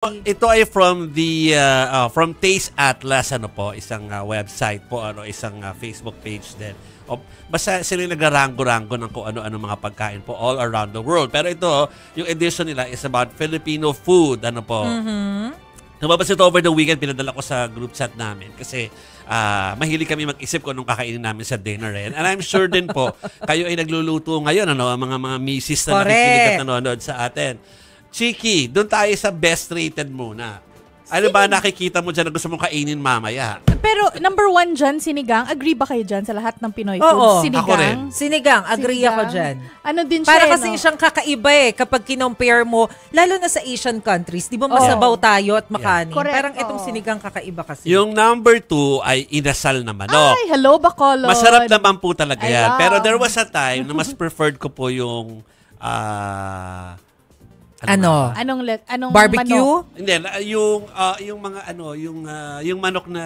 Ito ay from the from Taste Atlas, ano po, isang website po, isang Facebook page din. Basta sila nagraranggo-ranggo ng kung ano-ano mga pagkain po all around the world. Pero ito, yung edition nila is about Filipino food, ano po. Lumabas ito over the weekend, pinadala ko sa group chat namin kasi mahilig kami mag-isip kung anong kakainin namin sa dinner. And I'm sure din po, kayo ay nagluluto ngayon, mga misis na nakikinig at nanonood sa atin. Chiki, doon tayo sa best rated muna. Ano ba nakikita mo dyan na gusto mong kainin mamaya? Pero number 1 dyan, sinigang. Agree ba kayo dyan sa lahat ng Pinoy food? Oo, sinigang. Ako rin. Sinigang, agree ako dyan. Ano din siya, para kasi siyang kakaiba kapag kinompare mo, lalo na sa Asian countries, di ba masabaw tayo at makanin? Correct, parang itong sinigang kakaiba kasi. Yung number 2 ay inasal na manok. Ay, hello, Bacolod. Masarap naman po talaga yan. Wow. Pero there was a time na mas preferred ko po yung Anong barbecue? manok? Hindi, yung mga yung manok na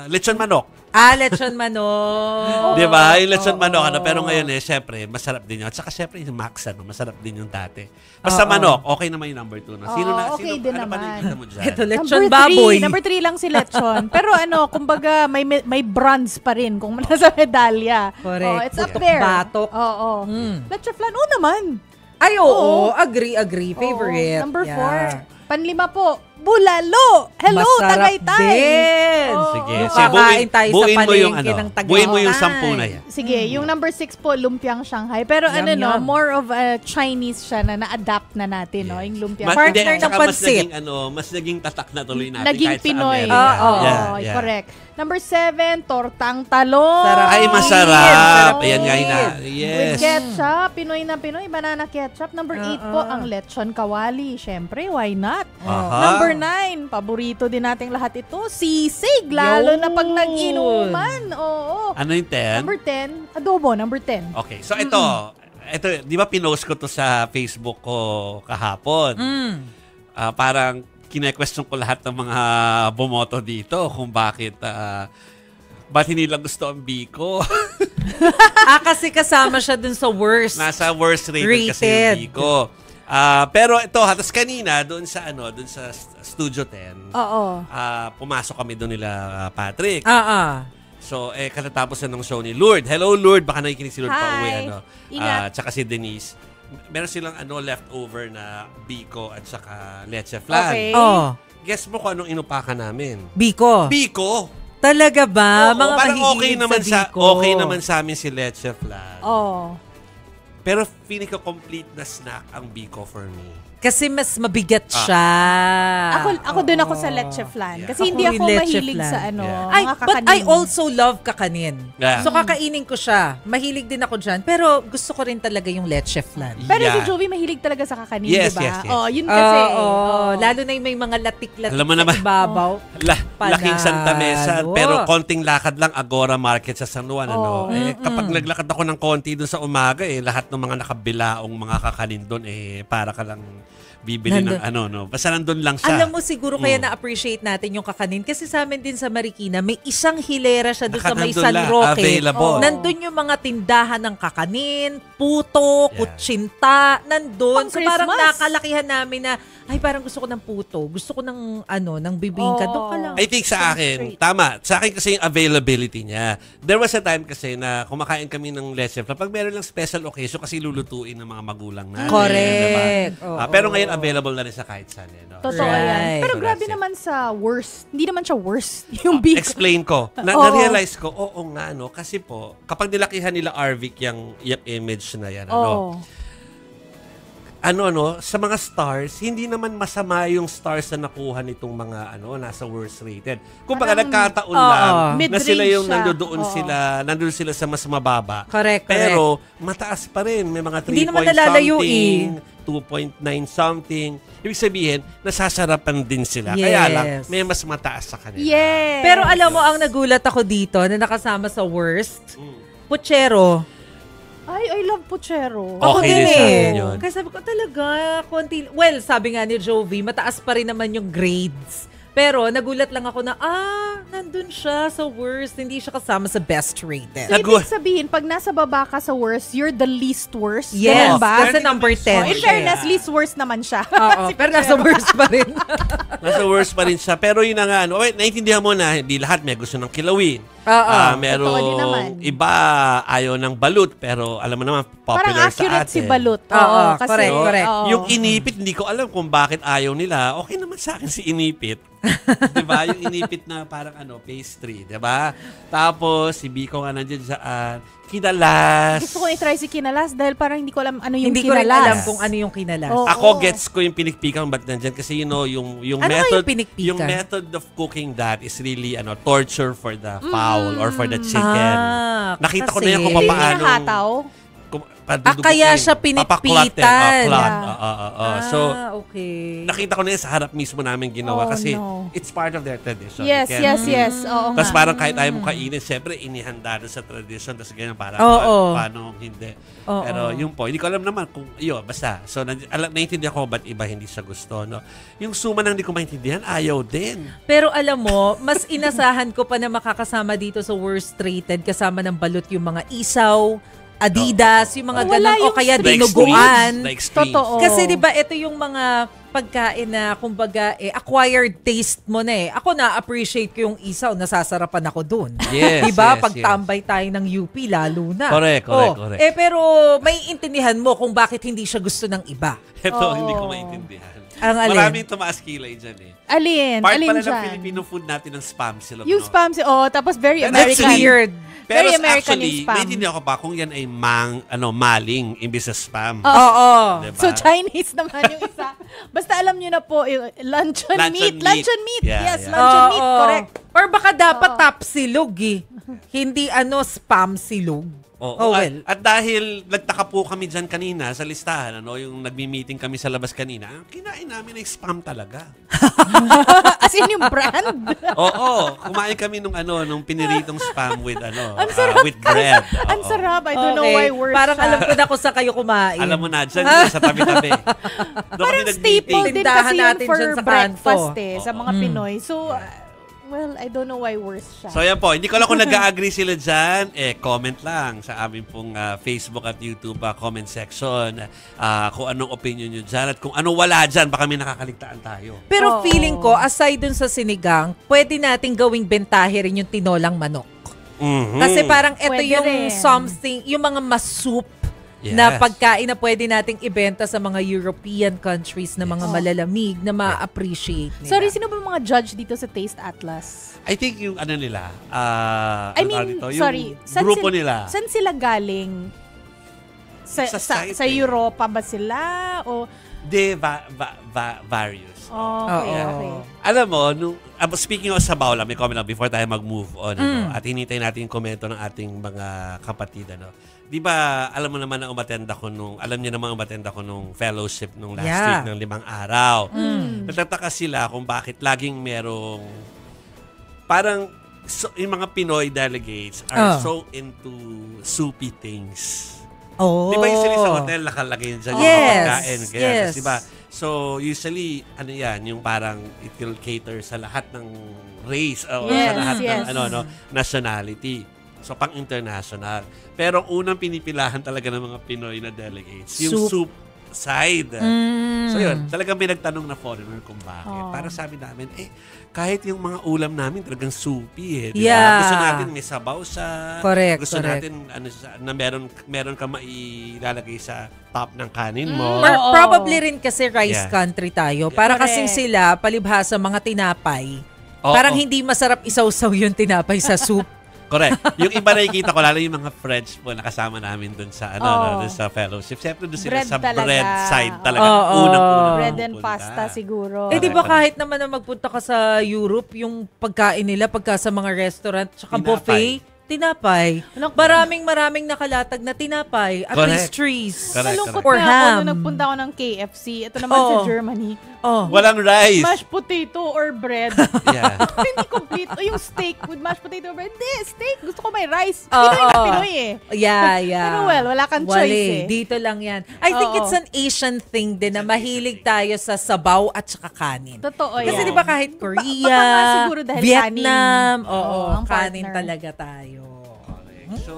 lechon manok. Lechon manok. 'Di ba? Yung lechon manok pero ngayon syempre, masarap din 'yun. At saka syempre yung Max masarap din yung dati. Basta manok, okay naman yung number 2 na. Okay din ano naman. ba nakikita mo diyan? Ito lechon baboy. Number 3 lang si lechon. Pero kumbaga may bronze pa rin kung nasa medalya. Correct. It's up there. Batok. Oo. Lechon flan, naman. Ay, oo. Agree. Favorite. Number 4. Panlima po, bulalo. Hello, Masarap Tagaytay. din. Sige. Kakain tayo sa buuin mo yung palengke ng Tagaytay. buuin mo yung 10 na yan. Sige, yung number 6 po, lumpiang Shanghai. Pero Yum. more of a Chinese siya na-adapt na natin, no? Yung lumpiang Partner ng pansit. Mas naging tatak na tuloy natin naging kahit Pinoy. sa Amerika. Yeah. Correct. Number 7, tortang talong. Sarap. Ay, masarap. Ayan nga With yes. ketchup, Pinoy na Pinoy, banana ketchup. Number 8 po, ang lechon kawali. Siyempre, why not? Number 9, paborito din nating lahat ito, sisig. Lalo na pag nag-inuman. Oo. Ano yung 10? Number 10, adobo, number 10. Okay, so ito, di ba pinost ko to sa Facebook ko kahapon? Parang kine-question ko lahat ng mga bumoto dito kung bakit hindi lang gusto ang Biko. Kasi kasama siya dun sa worst. Nasa worst rated kasi yung Biko. Pero ito, halos kanina doon sa Studio 10. Oo. Pumasok kami doon nila Patrick. So, katatapos na ng show ni Lourdes. Hello, Lourdes. Baka nakikinig si Lourdes pa uwi. Tsaka si Denise. Meron silang leftover na Biko at saka leche flan. Okay. Guess mo kung anong inupakan namin? Biko. Biko. Talaga ba? Mga parang mahihilig okay naman sa amin si leche flan. Pero feeling ko complete na snack ang Biko for me. Kasi mas mabigat siya. Ako doon ako sa leche flan. Kasi Ako hindi ako leche mahilig flan. sa But kakanin. I also love kakanin. Yeah. So kakainin ko siya. Mahilig din ako dyan. Pero gusto ko rin talaga yung leche flan. Pero si Jovi mahilig talaga sa kakanin, Yes, diba? yes. Yun kasi. Lalo na yung may mga latik-latik Alam mo sa naman, ibabaw. Laking Santa Mesa, Panalo. pero konting lakad lang Agora Market sa San Juan. Kapag naglakad ako ng konti doon sa umaga, lahat ng mga nakabilaong mga kakanin doon, para ka lang bibili ng basta nandun lang siya. Alam mo siguro kaya na-appreciate natin yung kakanin kasi sa amin din sa Marikina may isang hilera siya doon sa may San Roque. Available. Nandun yung mga tindahan ng kakanin, puto, kutsinta, nandun. So parang nakalakihan namin na parang gusto ko ng puto, gusto ko ng ng bibingka. Doon ka lang. I think sa akin, tama. Sa akin kasi yung availability niya. There was a time kasi na kumakain kami ng leche flan. Pag meron lang special occasion kasi lulutuin ng mga magulang natin. Correct. Diba? Pero ngayon available na rin sa kahit saan. Totoo yan. Pero So grabe that's it. naman sa worst. Hindi naman siya worst. Yung Biko. Explain ko. Na-realize ko, nga, kasi po, kapag nilakihan nila Arvic yung image na yan, sa mga stars, hindi naman masama yung stars na nakuha nitong mga nasa worst rated. Kung baka nagkataon lang na sila yung nandoon sila sa mas mababa. Correct. Pero mataas pa rin. May mga 3 Hindi naman point nalalayo something, 2.9 something. Ibig sabihin, nasasarapan din sila. Yes. Kaya lang, may mas mataas sa kanila. Yes. Pero alam mo, ang nagulat ako dito na nakasama sa worst, puchero. I love puchero. Ako Okay din din sa akin yun. Kaya sabi ko talaga, konti. Well, sabi nga ni Jovi, mataas pa rin naman yung grades. Pero nagulat lang ako na, nandun siya sa worst. Hindi siya kasama sa best rated. So, ibig sabihin, pag nasa baba ka sa worst, you're the least worst? Yes, Ganun ba? kasi number 10 In fairness, least worst naman siya. Oo, pero nasa worst pa rin. Nasa worst pa rin siya. Pero yun na nga, naiintindihan mo na hindi lahat may gusto ng kilawin. Oo. Totoo din naman. Iba ayaw ng balut, pero alam mo naman, Parang popular sa accurate atin. si Balut. Oo, kasi, correct. oo. Yung inipit, hindi ko alam kung bakit ayaw nila. Okay naman sa akin si inipit. Diba? Yung inipit na parang pastry. Diba? Tapos, si Biko nga nandiyan saan. Kinalas. Gusto ko i-try si Kinalas dahil parang hindi ko alam ano yung Hindi ko rin Kinalas. alam kung ano yung kinalas. Oo. Ako, gets ko yung pinikpikan ba't nandyan. Kasi yung Ano nga method, yung pinikpikan? yung method of cooking that is really torture for the fowl or for the chicken. Nakita ko na yan kung Hindi paano. hinahataw. Kaya siya pinitpitan. So, okay. nakita ko na yan sa harap mismo namin ginawa Oh, kasi no. it's part of their tradition. Yes, You can't- yes. Oo Tapos nga. parang kahit ayaw mo kainin, syempre inihanda doon sa tradition. Tapos ganyan, parang Oo. paano hindi. Oo. Pero yun po, hindi ko alam naman kung, basta. So, naiintindihan ko ba't iba hindi siya gusto. No? Yung suma nang hindi ko maintindihan, ayaw din. Pero alam mo, mas inasahan ko pa na makakasama dito sa worst rated kasama ng Balut yung mga isaw, Adidas, yung mga Wala ganun, o yung kaya street dinuguan. Like streams. Totoo. Kasi 'di ba ito yung mga pagkain na kumbaga acquired taste mo na eh. Ako na-appreciate ko yung isaw, nasasarapan ako doon. Yes, 'Di ba? yes, Pagtambay tayo ng UP lalo na. Correct. Pero may intindihan mo kung bakit hindi siya gusto ng iba. Ito, hindi ko maintindihan. Ang alin? Maraming tumaas kilay dyan eh. Alin? Part Alin pala ng dyan? Filipino food natin ng spam silog. Yung spam, tapos very That's American. weird. Pero Very American actually, yung spam. naiintindihan ko pa kung yan ay maling imbis sa spam. Oo. Diba? So, Chinese naman yung isa. Basta alam nyo na po, luncheon meat. Luncheon meat. Yeah, Yes, yeah. luncheon meat. Correct. Or baka dapat tapsilog eh. Hindi spam silog. Oo. Oh, well. At dahil nagtaka po kami dyan kanina sa listahan, yung nagmi-meeting kami sa labas kanina, ang kinain namin ay spam talaga. As in yung brand. Oo. Kumain kami nung piniritong spam with Ang sarap. with bread. Ang Oo. sarap. I don't know why worse Parang siya. alam ko na kung saan kayo kumain. Alam mo na, dyan sa tabi-tabi. Doon Parang kami staple nag-meeting. din Tindahan kasi yun natin for dyan sa breakfast kanto. sa mga Pinoy. So, well, I don't know why worse siya. So yan po, hindi ko alam kung nag-agree sila dyan, comment lang sa aming pong Facebook at YouTube comment section kung anong opinion nyo dyan at kung ano wala dyan, baka may nakakaligtaan tayo. Pero Oo. feeling ko, aside dun sa sinigang, pwede nating gawing bentahe rin yung tinolang manok. Mhm. Kasi parang ito Pwede yung rin. something, yung mga masoup Yes. na pagkain na pwede nating ibenta sa mga European countries na mga malalamig na ma-appreciate nila. Sorry, sino ba yung mga judge dito sa Taste Atlas? I think yung nila, I mean, yung sorry. grupo nila. Saan sila galing? Sa site Europa ba sila? O, Various. okay, okay. Alam mo, speaking of sabaw lang, may comment lang before tayo mag-move on. At hinintay natin yung komento ng ating mga kapatid. Di ba, alam mo naman na alam niyo naman umattend ako nung fellowship nung last week ng 5 araw. Nagtataka sila kung bakit laging merong, parang, yung mga Pinoy delegates are so into soupy things. Oh. Di ba usually sa hotel nakalagay dyan yung Yes, pagkain? Kaya, yes. di ba? So, usually, yung parang it will cater sa lahat ng race o sa lahat ng nationality. So, pang-international. Pero unang pinipilahan talaga ng mga Pinoy na delegates, yung soup side. So, yun. Talagang may nagtanong na foreigner kung bakit. Para sabi namin, kahit yung mga ulam namin talagang soupy Diba? Yeah. Gusto natin may sabaw siya. Correct, Gusto correct. natin na meron ka mailalagay sa top ng kanin mo. Or probably rin kasi rice Yeah. country tayo. Para Correct. kasing sila, palibhasa mga tinapay. Parang hindi masarap isawsaw yung tinapay sa soup. Correct. Yung iba nakikita ko, lalo yung mga French po nakasama namin dun sa dun sa fellowship. Siyempre doon sila Bread sa talaga. bread side talaga. Oo. Unang-unang Bread and pupunta. pasta siguro. Eh di ba kahit naman na magpunta ka sa Europe, yung pagkain nila pagka sa mga restaurant tsaka Tinapay. buffet, tinapay. Maraming nakalatag na tinapay at Correct. pastries. Correct. Malungkot Or na ako ham. nung nagpunta ako ng KFC. Ito naman sa Oo. Germany. Oh. Walang rice. Mashed potato or bread. Yeah. Hindi complete. O yung steak with mashed potato or bread. Hindi, steak. Gusto ko may rice. Oo. Pinoy na Pinoy eh. Yeah. Pero wala kang choice eh. Dito lang yan. I think Oo. it's an Asian thing din na mahilig tayo sa sabaw at saka kanin. Totoo yan. Kasi di ba kahit Baka nga Korea, siguro dahil Vietnam, kanin. Oo, ang kanin partner. talaga tayo. So,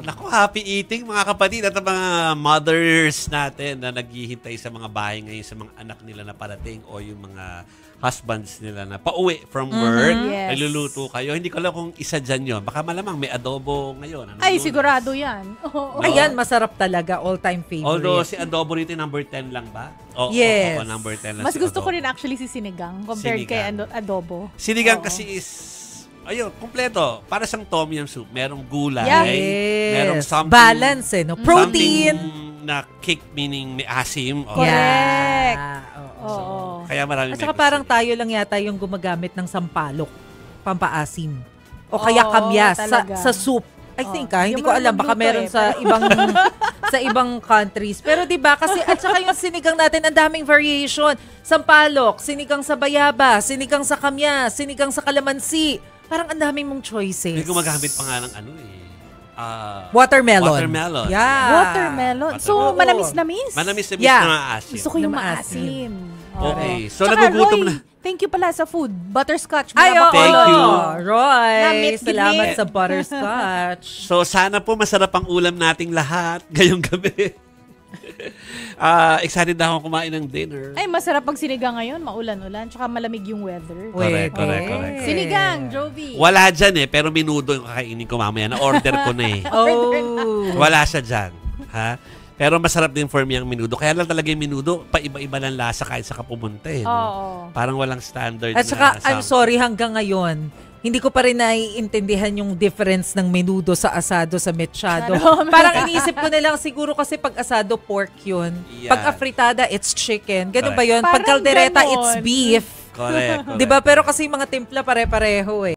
naku, happy eating mga kapatid at ang mga mothers natin na naghihintay sa mga bahay ngayon sa mga anak nila na parating o yung mga husbands nila na pauwi from work. Yes. Nagluluto kayo. Hindi ko alam kung isa dyan yun. Baka malamang may adobo ngayon. Ay, sigurado yan. Oo. Ayan, masarap talaga. All-time favorite. Although si adobo rito number 10 lang ba? Oo, Yes. oo, number 10 lang Mas si gusto ko adobo. rin actually si sinigang compared kay Sinigang. adobo. Sinigang Oo. kasi is, ayun, kumpleto. Para siyang tom yum soup. Merong gulay. Yeah. Merong Yes. something. Balance eh, no? Protein. Something na cake meaning may asim. Oh. Correct. Yeah. Oo. Oo. Kaya marami At may saka gusto parang yun. tayo lang yata yung gumagamit ng sampalok, pampaasim. O kaya Oo, kamyas talaga. sa soup. I think hindi Yung ko mga alam baka nagluto meron eh, sa ibang sa ibang countries. Pero 'di ba kasi at saka yung sinigang natin ang daming variation. Sampalok, sinigang sa bayaba, sinigang sa kamyas, sinigang sa kalamansi. Parang ang daming mong choices. May gumagamit pa nga ng ano eh. Watermelon. Watermelon. Yeah. Watermelon. So, Watermelon. manamis-namis. Manamis-namis Yeah. na maasim. Gusto ko yung Na maasim. Okay. Oo. So, Tsaka, nagugutom Roy, na. thank you pala sa food. Butterscotch. Ay, Mula oo. Thank you. Roy, Namit, salamat gitnit. sa butterscotch. So, sana po masarap ang ulam nating lahat ngayong gabi. Excited na akong kumain ng dinner. Ay, masarap pag sinigang ngayon. Maulan-ulan. Tsaka malamig yung weather. Correct, Pwede. correct. Sinigang, Jovi. Wala dyan eh, pero minudo yung kakainin ko mamaya. Na-order ko na eh. Oh. Wala siya dyan. Ha? Pero masarap din for me ang minudo. Kaya lang talaga yung minudo, paiba-iba ng lasa kahit sa kapumunta eh. No? Oo. Parang walang standard At saka, na I'm sorry, hanggang ngayon, hindi ko pa rin naiintindihan yung difference ng menudo sa asado sa mechado. Parang inisip ko na lang siguro kasi pag asado, pork yun. Yeah. Pag afritada, it's chicken. Ganun ba Correct. yun? Pag Parang caldereta, ganon. it's beef. Correct. Di ba? Pero kasi yung mga timpla pare-pareho eh.